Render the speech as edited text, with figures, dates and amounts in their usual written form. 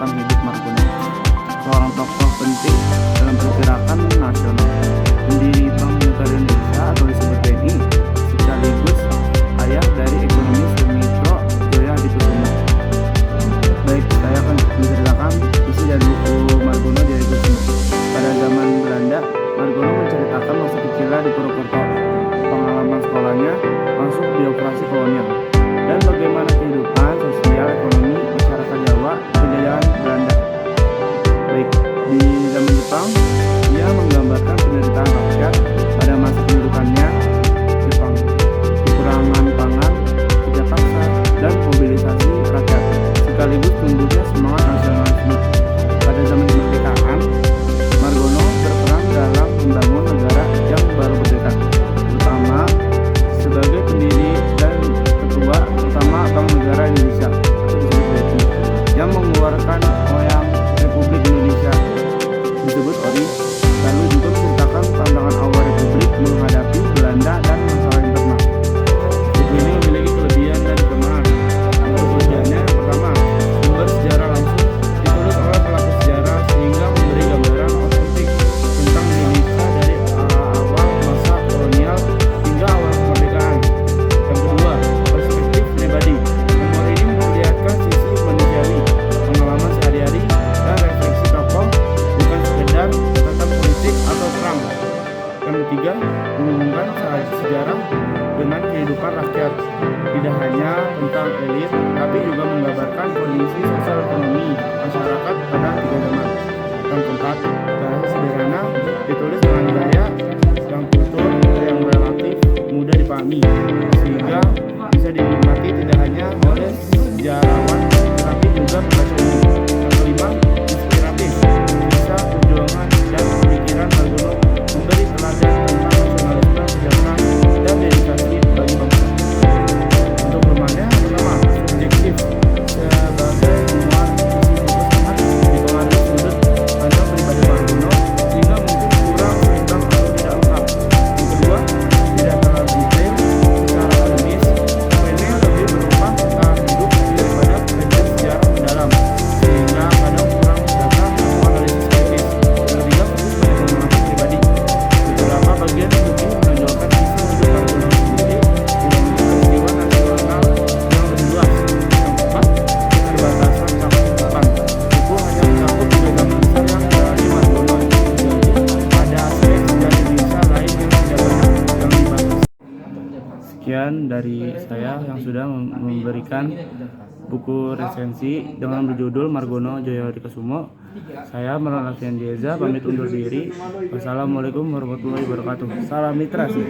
mengenalkan hidup Margono, seorang tokoh penting dalam pergerakan nasional, pendiri Bank Negara Indonesia atau disebut BNI, sekaligus ayah dari ekonomi Sumitro Joyo Hadikusumo. Baik, saya akan menceritakan isi dari buku Margono Joyo Hadikusumo. Pada zaman Belanda, Margono menceritakan masa kecilnya di Purwokerto, pengalaman sekolahnya masuk birokrasi kolonial, dan bagaimana kehidupan sosial ekonomi masyarakat Jawa di penjajahan Belanda. Baik, di zaman Jepang, ia menggambarkan penderitaan rakyat pada masa pendudukannya Jepang, kekurangan pangan, kerja paksa, dan mobilisasi rakyat, sekaligus tumbuhnya semangat nasionalisme. Pada zaman kemerdekaan, Margono berperan dalam membangun negara yang baru merdeka, terutama sebagai pendiri dan ketua utama Bank Negara Indonesia atau disebut BNI, yang mengeluarkan Wayang Republik Indonesia disebut ORI. Lalu juga menceritakan tantangan awal Republik menghadapi Belanda dan masalah internal. Buku ini memiliki kelebihan dan kelemahan. Untuk kelebihannya, yang pertama, sumber sejarah langsung ditulis oleh pelaku sejarah sehingga memberi gambaran otentik tentang Indonesia dari awal masa kolonial hingga awal kemerdekaan. Yang kedua, perspektif pribadi. Memori ini memperlihatkan sisi manusiawi, pengalaman sehari-hari, dan refleksi tokoh, bukan sekedar tentang politik atau perang. Yang ketiga, menghubungkan sejarah dengan kehidupan rakyat, tidak hanya tentang elit, tapi juga menggambarkan kondisi sosial ekonomi masyarakat pada tiga zaman. Yang keempat, bahasa sederhana, ditulis dengan gaya yang kultur yang relatif mudah dipahami, sehingga bisa dinikmati tidak hanya oleh sejarawan, tetapi juga pembaca umum. Yang kelima, inspiratif, kisah perjuangan dan pemikiran Margono memberi teladan tentang nasionalisme, sejarah, dan dedikasi bagi bangsa. Untuk kelemahannya, pertama, subjektif, sebagai muat isi buku sangat dipengaruhi sudut pandang pribadi Margono, sehingga mungkin kurang seimbang atau tidak lengkap. Yang kedua, tidak terlalu detail secara akademis, novelnya lebih berupa peta hidup daripada kajian sejarah mendalam, sehingga kadang kurang data atau analisis kritis. Yang ketiga, fokus pada pengalaman pribadi. Beberapa bagian buku menonjolkan sisi hidup Margono sendiri dibandingkan peristiwa nasional yang lebih luas. Yang keempat, keterbatasan cakupan. Buku hanya mencakup tiga zaman besar yang dialami Margono, jadi ada aspek sejarah Indonesia lain yang tidak banyak yang dibahas. Sekian dari saya yang sudah memberikan buku resensi dengan berjudul Margono Joyo Hadikusumo. Saya Marlon Alfian Dieza pamit undur diri. Wassalamualaikum warahmatullahi wabarakatuh. Salam literasi.